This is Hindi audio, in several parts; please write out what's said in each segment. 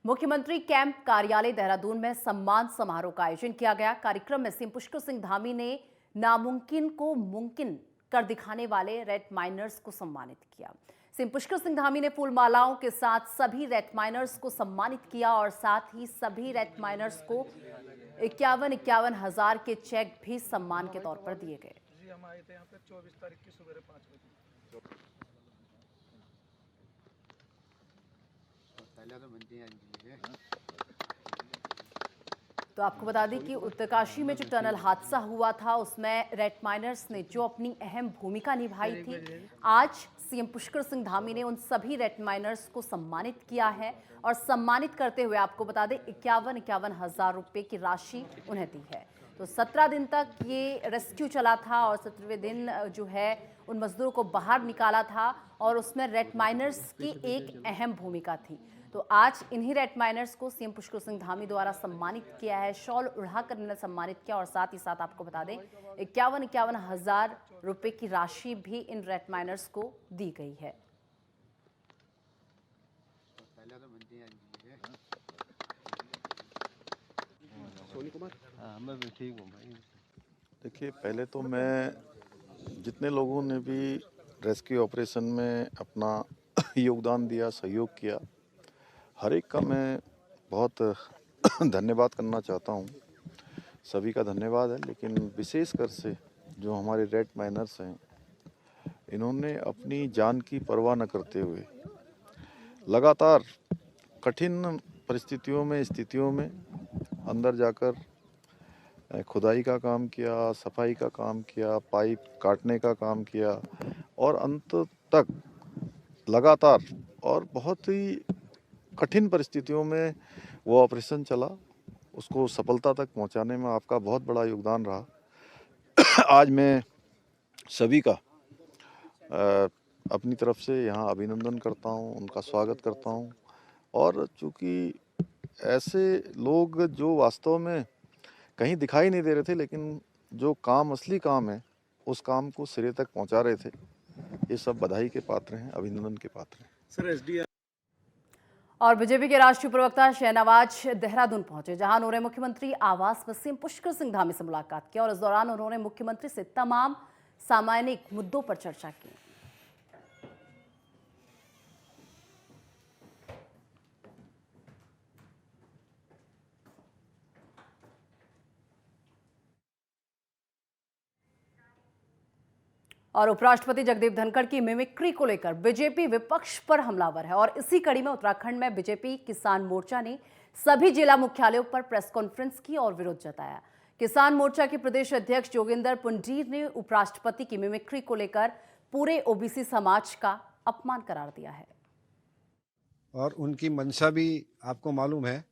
मुख्यमंत्री कैंप कार्यालय देहरादून में सम्मान समारोह का आयोजन किया गया। कार्यक्रम में सीएम पुष्कर सिंह धामी ने नामुमकिन को मुमकिन कर दिखाने वाले रेड माइनर्स को सम्मानित किया। सीएम पुष्कर सिंह धामी ने फूल मालाओं के साथ सभी रेड माइनर्स को सम्मानित किया और साथ ही सभी रेड माइनर्स को 51-51 हजार के चेक भी सम्मान के तौर पर दिए गए। हम आए थे यहाँ पे 24 तारीख की सुबह 5 बजे। तो आपको बता दें कि उत्तरकाशी में जो टनल हादसा हुआ था उसमें रेड माइनर्स ने जो अपनी अहम भूमिका निभाई थी, आज सीएम पुष्कर सिंह धामी ने उन सभी रेड माइनर्स को सम्मानित किया है और सम्मानित करते हुए आपको बता दें 51-51 हजार रुपए की राशि उन्हें दी है। तो 17 दिन तक ये रेस्क्यू चला था और 17वें दिन जो है उन मजदूरों को बाहर निकाला था और उसमें रेड माइनर्स की एक अहम भूमिका थी। तो आज इन्हीं रेड माइनर्स को सीएम पुष्कर सिंह धामी द्वारा सम्मानित किया है, शॉल उड़ाकर इन्हें सम्मानित किया और साथ ही साथ आपको बता दें 51-51 हजार रुपए की राशि भी इन रेड माइनर्स को दी गई है। मैं भी ठीक हूँ भाई। देखिए, पहले तो मैं जितने लोगों ने भी रेस्क्यू ऑपरेशन में अपना योगदान दिया, सहयोग किया, हर एक का मैं बहुत धन्यवाद करना चाहता हूँ। सभी का धन्यवाद है, लेकिन विशेष कर से जो हमारे रेड माइनर्स हैं, इन्होंने अपनी जान की परवाह न करते हुए लगातार कठिन परिस्थितियों में, स्थितियों में अंदर जाकर खुदाई का काम किया, सफाई का काम किया, पाइप काटने का काम किया और अंत तक लगातार और बहुत ही कठिन परिस्थितियों में वो ऑपरेशन चला, उसको सफलता तक पहुंचाने में आपका बहुत बड़ा योगदान रहा। आज मैं सभी का अपनी तरफ से यहाँ अभिनंदन करता हूँ, उनका स्वागत करता हूँ। और चूँकि ऐसे लोग जो वास्तव में कहीं दिखाई नहीं दे रहे थे, लेकिन जो काम असली काम है उस काम को सिरे तक पहुंचा रहे थे, ये सब बधाई के पात्र हैं, अभिनंदन के पात्र हैं। सर एसडीआर और बीजेपी के राष्ट्रीय प्रवक्ता शहनवाज देहरादून पहुंचे, जहां उन्होंने मुख्यमंत्री आवास में सीएम पुष्कर सिंह धामी से मुलाकात की और इस दौरान उन्होंने मुख्यमंत्री से तमाम सामाजिक मुद्दों पर चर्चा की। और उपराष्ट्रपति जगदीप धनखड़ की मिमिक्री को लेकर बीजेपी विपक्ष पर हमलावर है और इसी कड़ी में उत्तराखंड में बीजेपी किसान मोर्चा ने सभी जिला मुख्यालयों पर प्रेस कॉन्फ्रेंस की और विरोध जताया। किसान मोर्चा के प्रदेश अध्यक्ष जोगिंदर पुंडीर ने उपराष्ट्रपति की मिमिक्री को लेकर पूरे ओबीसी समाज का अपमान करार दिया है। और उनकी मंशा भी आपको मालूम है।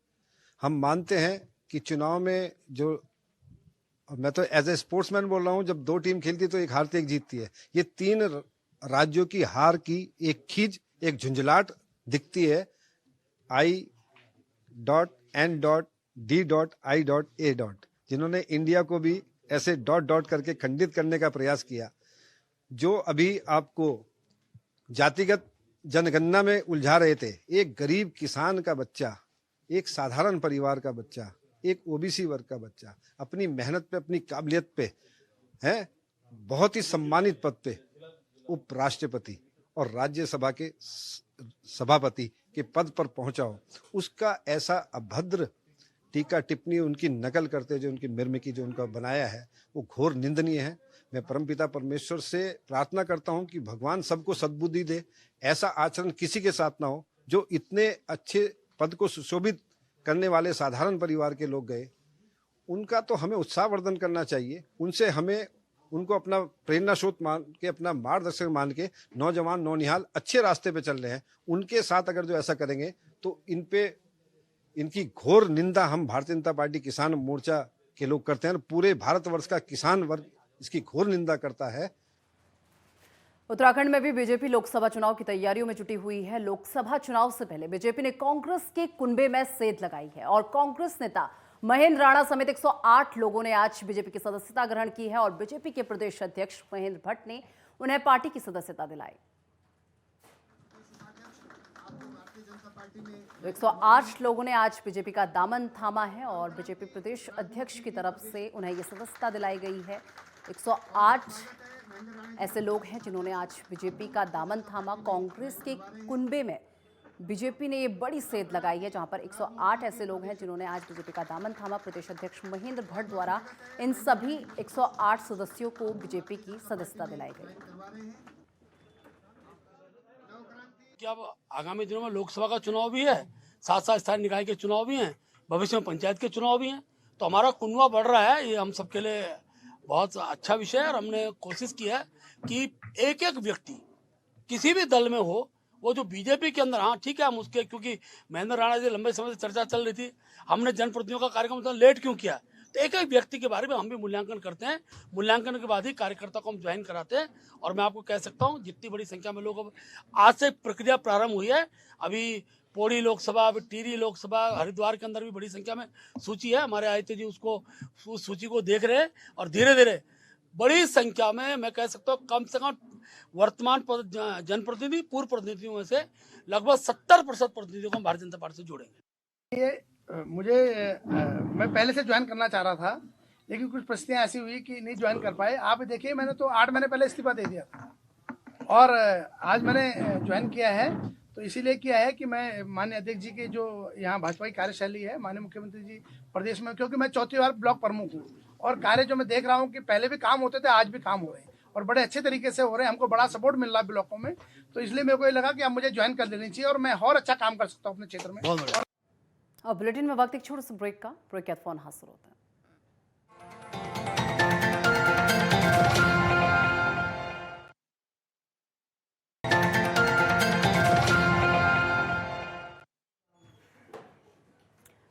हम मानते हैं कि चुनाव में जो, मैं तो एज ए स्पोर्ट्समैन बोल रहा हूं, जब दो टीम खेलती है तो एक हारती एक जीतती है। ये तीन राज्यों की हार की एक खींच, एक झुंझलाट दिखती है I.N.D.I.A. जिन्होंने इंडिया को भी ऐसे डॉट डॉट करके खंडित करने का प्रयास किया। जो अभी आपको जातिगत जनगणना में उलझा रहे थे, एक गरीब किसान का बच्चा, एक साधारण परिवार का बच्चा, एक ओबीसी वर्ग का बच्चा अपनी मेहनत पे, अपनी काबिलियत पे है, बहुत ही सम्मानित पद पे उपराष्ट्रपति और राज्यसभा के सभापति के पद पर पहुंचा हो, उसका ऐसा अभद्र टीका टिप्पणी, उनकी नकल करते, जो उनकी मिर्मिकी जो उनका बनाया है, वो घोर निंदनीय है। मैं परमपिता परमेश्वर से प्रार्थना करता हूं कि भगवान सबको सद्बुद्धि दे, ऐसा आचरण किसी के साथ ना हो। जो इतने अच्छे पद को सुशोभित करने वाले साधारण परिवार के लोग गए, उनका तो हमें उत्साहवर्धन करना चाहिए। उनसे हमें उनको अपना प्रेरणा स्रोत मान के, अपना मार्गदर्शक मान के, नौजवान नौनिहाल अच्छे रास्ते पे चल रहे हैं, उनके साथ अगर जो ऐसा करेंगे तो इन पे इनकी घोर निंदा हम भारतीय जनता पार्टी किसान मोर्चा के लोग करते हैं। पूरे भारतवर्ष का किसान वर्ग इसकी घोर निंदा करता है। उत्तराखंड में भी बीजेपी लोकसभा चुनाव की तैयारियों में जुटी हुई है। लोकसभा चुनाव से पहले बीजेपी ने कांग्रेस के कुनबे में सेंध लगाई है और कांग्रेस नेता महेंद्र राणा समेत 108 लोगों ने आज बीजेपी की सदस्यता ग्रहण की है और बीजेपी के प्रदेश अध्यक्ष महेंद्र भट्ट ने उन्हें पार्टी की सदस्यता दिलाई। तो 108 लोगों ने आज बीजेपी का दामन थामा है और बीजेपी प्रदेश अध्यक्ष की तरफ से उन्हें ये सदस्यता दिलाई गई है। 108 ऐसे लोग हैं जिन्होंने आज बीजेपी का दामन थामा। कांग्रेस के कुनबे में बीजेपी ने ये बड़ी सेंध लगाई है, जहां पर 108 ऐसे लोग हैं जिन्होंने आज बीजेपी का दामन थामा। प्रदेश अध्यक्ष महेंद्र भट्ट द्वारा इन सभी 108 सदस्यों को बीजेपी की सदस्यता दिलाई गई। कि अब आगामी दिनों में लोकसभा का चुनाव भी है, साथ साथ स्थानीय निकाय के चुनाव भी हैं, भविष्य में पंचायत के चुनाव भी हैं, तो हमारा कुनबा बढ़ रहा है। ये हम सबके लिए बहुत अच्छा विषय है और हमने कोशिश की है कि एक एक व्यक्ति किसी भी दल में हो, वो जो बीजेपी के अंदर, हाँ ठीक है, हम उसके, क्योंकि महेंद्र राणा जी लंबे समय से चर्चा चल रही थी, हमने जनप्रतिनिधियों का कार्यक्रम तो लेट क्यों किया, तो एक एक व्यक्ति के बारे में हम भी मूल्यांकन करते हैं। मूल्यांकन के बाद ही कार्यकर्ता को हम ज्वाइन कराते हैं। और मैं आपको कह सकता हूँ जितनी बड़ी संख्या में लोग, आज से प्रक्रिया प्रारंभ हुई है। अभी पौड़ी लोकसभा, अभी टिहरी लोकसभा, हरिद्वार के अंदर भी बड़ी संख्या में सूची है। हमारे आदित्य जी उस सूची को देख रहे हैं और धीरे धीरे बड़ी संख्या में, मैं कह सकता हूँ कम से कम वर्तमान जनप्रतिनिधि, पूर्व प्रतिनिधियों में से लगभग 70% प्रतिनिधियों को हम भारतीय जनता पार्टी से जोड़ेंगे। ये मैं पहले से ज्वाइन करना चाह रहा था, लेकिन कुछ परिस्थितियाँ ऐसी हुई कि नहीं ज्वाइन कर पाए। आप देखिए, मैंने तो 8 महीने पहले इस्तीफा दे दिया था और आज मैंने ज्वाइन किया है। तो इसीलिए किया है कि मैं माननीय अध्यक्ष जी के जो यहाँ भाजपा की कार्यशैली है, माननीय मुख्यमंत्री जी प्रदेश में, क्योंकि मैं 4थी बार ब्लॉक प्रमुख हूँ और कार्य जो मैं देख रहा हूँ कि पहले भी काम होते थे, आज भी काम हो रहे हैं और बड़े अच्छे तरीके से हो रहे हैं। हमको बड़ा सपोर्ट मिल रहा है ब्लॉकों में, तो इसलिए मेरे को ये लगा कि अब मुझे ज्वाइन कर लेनी चाहिए और मैं और अच्छा काम कर सकता हूँ अपने क्षेत्र में। और बुलेटिन में वक्त एक छोटे से ब्रेक का, ब्रेक के बाद फोन हासिल होता है।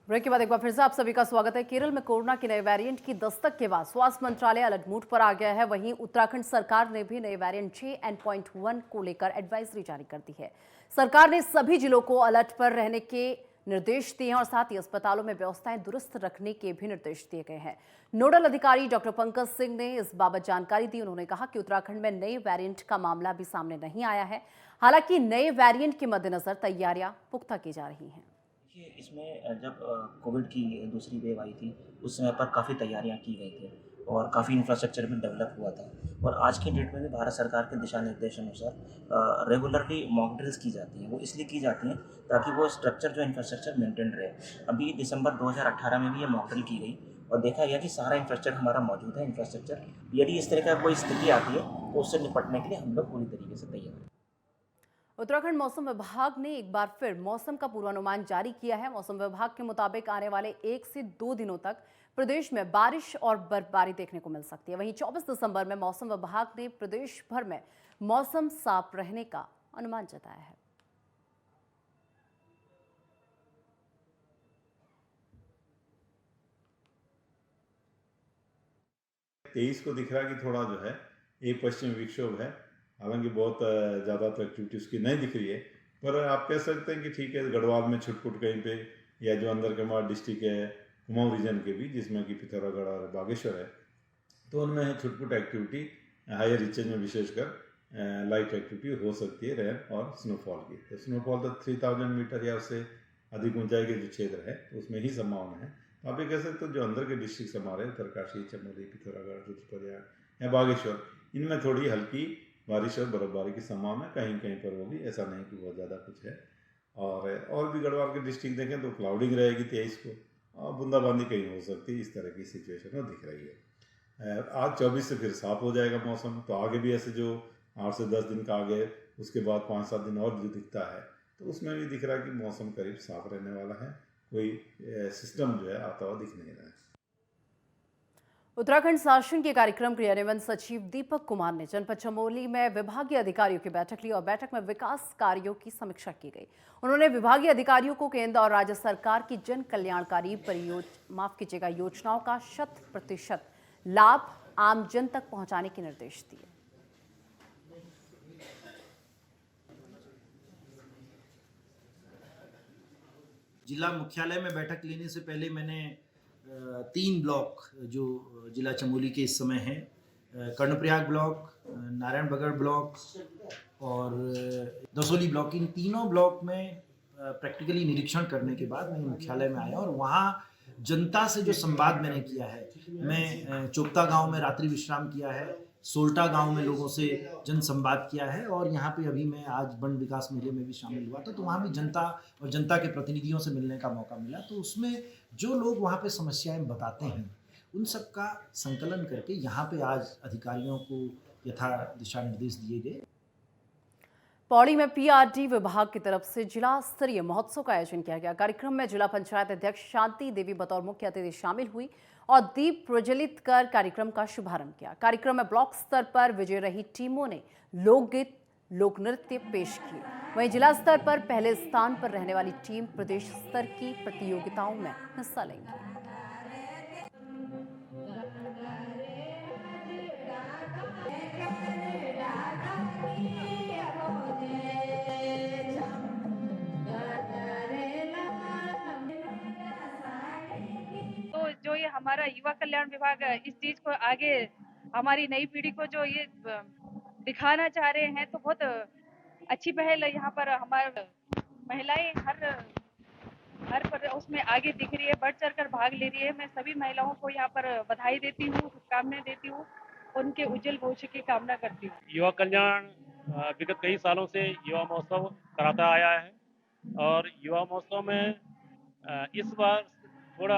ब्रेक के बाद एक बार फिर से आप सभी का स्वागत है। केरल में कोरोना के नए वेरिएंट की दस्तक के बाद स्वास्थ्य मंत्रालय अलर्ट मोड पर आ गया है। वहीं उत्तराखंड सरकार ने भी नए वेरिएंट JN.1 को लेकर एडवाइजरी जारी कर दी है। सरकार ने सभी जिलों को अलर्ट पर रहने के निर्देश दिए हैं और साथ ही अस्पतालों में व्यवस्थाएं दुरुस्त रखने के भी निर्देश दिए गए हैं। नोडल अधिकारी डॉक्टर पंकज सिंह ने इस बाबत जानकारी दी। उन्होंने कहा कि उत्तराखंड में नए वेरिएंट का मामला भी सामने नहीं आया है। हालांकि नए वेरिएंट के मद्देनजर तैयारियां पुख्ता की जा रही हैं। इसमें जब कोविड की दूसरी वेव आई थी, उस समय पर काफ़ी तैयारियां की गई थी और काफ़ी इंफ्रास्ट्रक्चर भी डेवलप हुआ था। और आज के डेट में भी भारत सरकार के दिशा निर्देश अनुसार रेगुलरली मॉक ड्रिल्स की जाती हैं। वो इसलिए की जाती हैं ताकि वो स्ट्रक्चर, जो इंफ्रास्ट्रक्चर मेंटेन रहे। अभी दिसंबर 2018 में भी ये मॉक ड्रिल की गई और देखा गया कि सारा इंफ्रास्ट्रक्चर हमारा मौजूद है। इंफ्रास्ट्रक्चर, यदि इस तरह का कोई स्थिति आती है तो उससे निपटने के लिए हम लोग पूरी तरीके से तैयार हैं। उत्तराखंड मौसम विभाग ने एक बार फिर मौसम का पूर्वानुमान जारी किया है। मौसम विभाग के मुताबिक आने वाले 1 से 2 दिनों तक प्रदेश में बारिश और बर्फबारी देखने को मिल सकती है। वहीं 24 दिसंबर में मौसम विभाग ने प्रदेश भर में मौसम साफ रहने का अनुमान जताया है। तेईस को दिख रहा है कि थोड़ा जो है एक पश्चिमी विक्षोभ है, हालांकि बहुत ज़्यादा तो एक्टिविटी उसकी नहीं दिख रही है, पर आप कह सकते हैं कि ठीक है, गढ़वाल में छुटपुट कहीं पे, या जो अंदर कमार डिस्ट्रिक्ट है कुमाऊं रीजन के भी, जिसमें कि पिथौरागढ़ और बागेश्वर है, तो उनमें छुटपुट एक्टिविटी हायर रीचेज में विशेषकर लाइट एक्टिविटी हो सकती है, रेन और स्नोफॉल की। तो स्नोफॉल तो 3000 मीटर या उससे अधिक ऊंचाई के जो क्षेत्र है उसमें ही संभावना है। तो आप ये कह सकते हो जो अंदर के डिस्ट्रिक्ट हमारे उत्तरकाशी, चमोली, पिथौरागढ़, रुद्रप्रयाग या बागेश्वर, इनमें थोड़ी हल्की बारिश और बर्फबारी की संभावना कहीं कहीं पर होगी, ऐसा नहीं कि बहुत ज़्यादा कुछ है। और भी गढ़वाल के डिस्ट्रिक्ट देखें तो क्लाउडिंग रहेगी 23 को, और बूंदाबांदी कहीं हो सकती है। इस तरह की सिचुएशन में दिख रही है। आज 24 से फिर साफ हो जाएगा मौसम, तो आगे भी ऐसे जो 8 से 10 दिन का आगे, उसके बाद 5-7 दिन और जो दिखता है, तो उसमें भी दिख रहा है कि मौसम करीब साफ रहने वाला है। कोई सिस्टम जो है आता हुआ दिख नहीं रहा है। उत्तराखंड शासन के कार्यक्रम क्रियान्वयन सचिव दीपक कुमार ने जनपद चमोली में विभागीय अधिकारियों की बैठक ली और बैठक में विकास कार्यों की समीक्षा की गई। उन्होंने विभागीय अधिकारियों को केंद्र और राज्य सरकार की जन कल्याणकारी योजनाओं का 100% लाभ आम जन तक पहुंचाने के निर्देश दिए। जिला मुख्यालय में बैठक लेने से पहले मैंने 3 ब्लॉक जो जिला चमोली के इस समय हैं, कर्णप्रयाग ब्लॉक, नारायणबगड़ ब्लॉक और दसोली ब्लॉक, इन तीनों ब्लॉक में प्रैक्टिकली निरीक्षण करने के बाद मैं मुख्यालय में आया और वहाँ जनता से जो संवाद मैंने किया है, मैं चोपता गांव में रात्रि विश्राम किया है, सोल्टा गांव में लोगों से जन संवाद किया है और यहाँ पे अभी मैं आज वन विकास मेले में भी शामिल हुआ था, तो वहाँ भी जनता और जनता के प्रतिनिधियों से मिलने का मौका मिला। तो उसमें जो लोग वहाँ पे समस्याएं बताते हैं उन सब का संकलन करके यहाँ पे आज अधिकारियों को यथा दिशा निर्देश दिए गए। पौड़ी में पीआरडी विभाग की तरफ से जिला स्तरीय महोत्सव का आयोजन किया गया। कार्यक्रम में जिला पंचायत अध्यक्ष शांति देवी बतौर मुख्य अतिथि शामिल हुई और दीप प्रज्वलित कर कार्यक्रम का शुभारंभ किया। कार्यक्रम में ब्लॉक स्तर पर विजय रही टीमों ने लोकगीत, लोक नृत्य पेश किए। वहीं जिला स्तर पर पहले स्थान पर रहने वाली टीम प्रदेश स्तर की प्रतियोगिताओं में हिस्सा लेंगी। तो जो ये हमारा युवा कल्याण विभाग इस चीज को आगे हमारी नई पीढ़ी को जो ये दिखाना चाह रहे हैं, तो बहुत अच्छी पहल है। यहाँ पर हमारे महिलाएं हर पर उसमें आगे दिख रही है, बढ़ चढ़ कर भाग ले रही है। मैं सभी महिलाओं को यहाँ पर बधाई देती हूँ, शुभकामनाएं देती हूँ, उनके उज्जवल भविष्य की कामना करती हूँ। युवा कल्याण विगत कई सालों से युवा महोत्सव कराता आया है और युवा महोत्सव में इस बार थोड़ा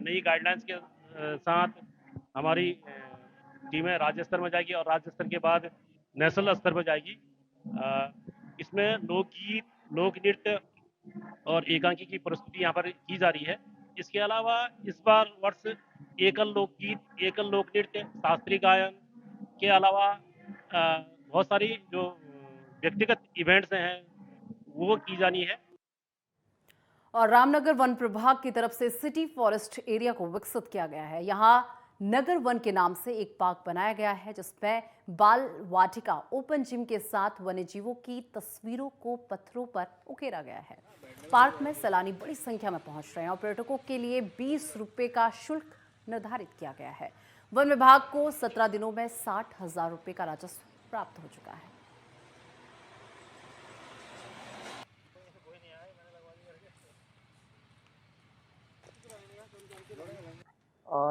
नई गाइडलाइंस के साथ हमारी टीमें राज्य स्तर में जाएगी और राज्य स्तर के बाद नेशनल स्तर पर जाएगी। इसमें लोकगीत, लोक नृत्य और एकांकी की प्रस्तुति यहाँ पर की जा रही है। इसके अलावा इस बार वर्ष एकल लोकगीत, एकल लोक नृत्य, शास्त्रीय गायन के अलावा बहुत सारी जो व्यक्तिगत इवेंट्स हैं वो की जानी है। और रामनगर वन प्रभाग की तरफ से सिटी फॉरेस्ट एरिया को विकसित किया गया है। यहाँ नगर वन के नाम से एक पार्क बनाया गया है जिसमें बाल वाटिका, ओपन जिम के साथ वन्यजीवों की तस्वीरों को पत्थरों पर उकेरा गया है। पार्क में सैलानी बड़ी संख्या में पहुंच रहे हैं और पर्यटकों के लिए 20 रुपये का शुल्क निर्धारित किया गया है। वन विभाग को 17 दिनों में 60,000 रुपये का राजस्व प्राप्त हो चुका है।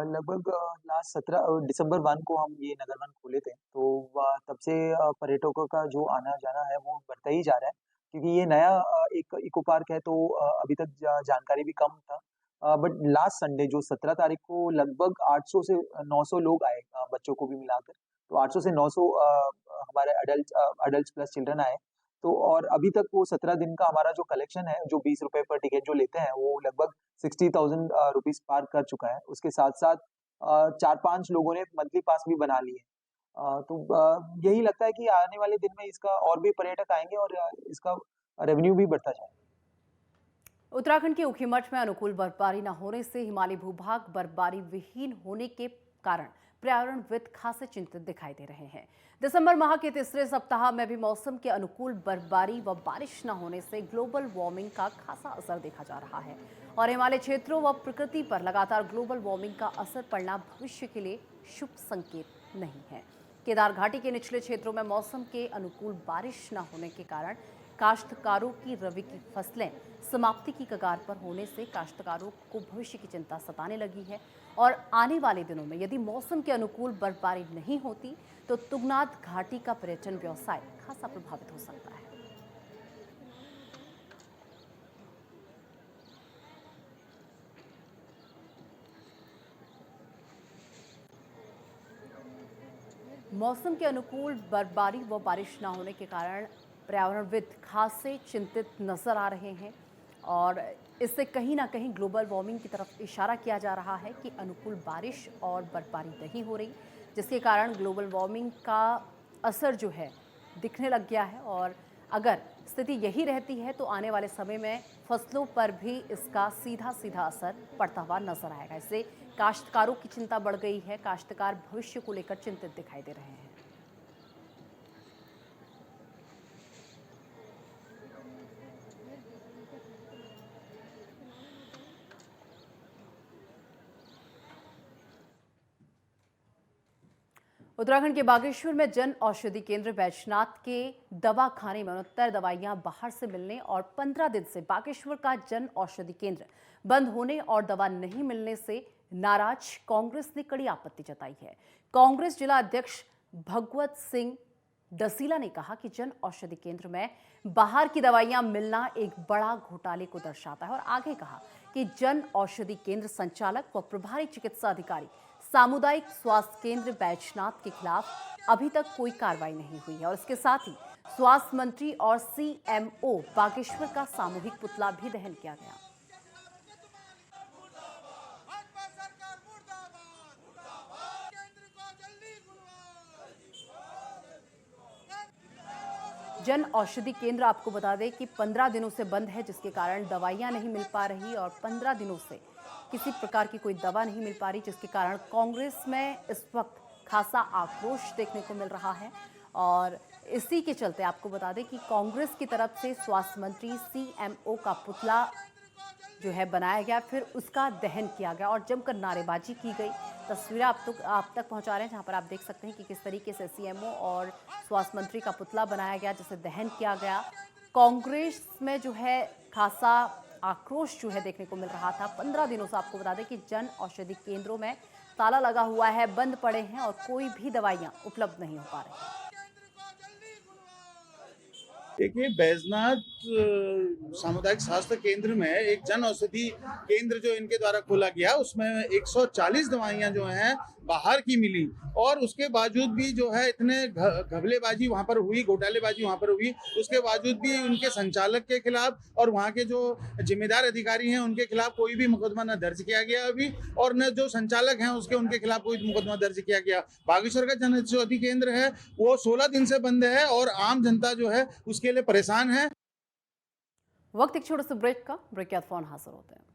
लगभग लास्ट 17 दिसंबर 1 को हम ये नगर वन खोले थे, तो तब से पर्यटकों का जो आना जाना है वो बढ़ता ही जा रहा है, क्योंकि ये नया एक इको पार्क है, तो अभी तक जानकारी भी कम था। बट लास्ट संडे जो 17 तारीख को लगभग 800 से 900 लोग आए, बच्चों को भी मिलाकर, तो 800 से 900 हमारे अडल्ट प्लस चिल्ड्रन आए। तो और अभी तक वो 17 दिन का हमारा जो कलेक्शन है, जो 20 रुपए पर टिकट जो लेते हैं, वो लगभग 60,000 रुपीज पार कर चुका है। उसके साथ साथ 4-5 लोगों ने मंथली पास भी बना लिए। तो यही लगता है कि आने वाले दिन में इसका और भी पर्यटक आएंगे और इसका रेवेन्यू भी बढ़ता जाएगा। उत्तराखंड के ऊखीमठ में अनुकूल बर्फबारी न होने से हिमालयी भूभाग बर्फबारी विहीन होने के कारण पर्यावरणविद खासे चिंतित दिखाई दे रहे हैं। दिसंबर माह के तीसरे सप्ताह में भी मौसम के अनुकूल बर्फबारी व बारिश न होने से ग्लोबल वार्मिंग का खासा असर देखा जा रहा है और हिमालय क्षेत्रों व प्रकृति पर लगातार ग्लोबल वार्मिंग का असर पड़ना भविष्य के लिए शुभ संकेत नहीं है। केदार घाटी के निचले क्षेत्रों में मौसम के अनुकूल बारिश न होने के कारण काश्तकारों की रबी की फसलें समाप्ति की कगार पर होने से काश्तकारों को भविष्य की चिंता सताने लगी है और आने वाले दिनों में यदि मौसम के अनुकूल बर्फबारी नहीं होती तो तुंगनाथ घाटी का पर्यटन व्यवसाय खासा प्रभावित हो सकता है। मौसम के अनुकूल बर्फबारी व बारिश न होने के कारण पर्यावरणविद खासे चिंतित नजर आ रहे हैं और इससे कहीं ना कहीं ग्लोबल वार्मिंग की तरफ इशारा किया जा रहा है कि अनुकूल बारिश और बर्फबारी नहीं हो रही, जिसके कारण ग्लोबल वार्मिंग का असर जो है दिखने लग गया है और अगर स्थिति यही रहती है तो आने वाले समय में फसलों पर भी इसका सीधा सीधा असर पड़ता हुआ नजर आएगा। इससे काश्तकारों की चिंता बढ़ गई है। काश्तकार भविष्य को लेकर चिंतित दिखाई दे रहे हैं। उत्तराखंड के बागेश्वर में जन औषधि केंद्र बैजनाथ के दवा खाने में 69 दवाइयां बाहर से मिलने और 15 दिन से बागेश्वर का जन औषधि केंद्र बंद होने और दवा नहीं मिलने से नाराज कांग्रेस ने कड़ी आपत्ति जताई है। कांग्रेस जिला अध्यक्ष भगवत सिंह डसीला ने कहा कि जन औषधि केंद्र में बाहर की दवाइयां मिलना एक बड़ा घोटाले को दर्शाता है और आगे कहा कि जन औषधि केंद्र संचालक व प्रभारी चिकित्सा अधिकारी सामुदायिक स्वास्थ्य केंद्र बैजनाथ के खिलाफ अभी तक कोई कार्रवाई नहीं हुई है और इसके साथ ही स्वास्थ्य मंत्री और सीएमओ बागेश्वर का सामूहिक पुतला भी दहन किया गया। जन औषधि केंद्र आपको बता दें कि 15 दिनों से बंद है, जिसके कारण दवाइयां नहीं मिल पा रही और 15 दिनों से किसी प्रकार की कोई दवा नहीं मिल पा रही, जिसके कारण कांग्रेस में इस वक्त खासा आक्रोश देखने को मिल रहा है। और इसी के चलते आपको बता दें कि कांग्रेस की तरफ से स्वास्थ्य मंत्री सीएमओ का पुतला जो है बनाया गया, फिर उसका दहन किया गया और जमकर नारेबाजी की गई। तस्वीरें आप तक पहुंचा रहे हैं, जहां पर आप देख सकते हैं कि किस तरीके से सीएमओ और स्वास्थ्य मंत्री का पुतला बनाया गया, जिसे दहन किया गया। कांग्रेस में जो है खासा आक्रोश जो है देखने को मिल रहा था। 15 दिनों से आपको बता दें कि जन औषधि केंद्रों में ताला लगा हुआ है, बंद पड़े हैं और कोई भी दवाइयां उपलब्ध नहीं हो पा रही। देखिए, बैजनाथ सामुदायिक स्वास्थ्य केंद्र में एक जन औषधि केंद्र जो इनके द्वारा खोला गया, उसमें 140 दवाइयां जो हैं बाहर की मिली और उसके बावजूद भी जो है इतने घपलेबाजी वहां पर हुई, घोटालेबाजी वहां पर हुई। उसके बावजूद भी उनके संचालक के खिलाफ और वहां के जो जिम्मेदार अधिकारी हैं उनके खिलाफ कोई भी मुकदमा न दर्ज किया गया अभी, और न जो संचालक हैं उनके खिलाफ कोई मुकदमा दर्ज किया गया। बागेश्वर का जन औषधि केंद्र है वो 16 दिन से बंद है और आम जनता जो है उसके लिए परेशान है। वक्त एक छोटे से ब्रेक का, ब्रेक के बाद फोन हाजिर होते हैं।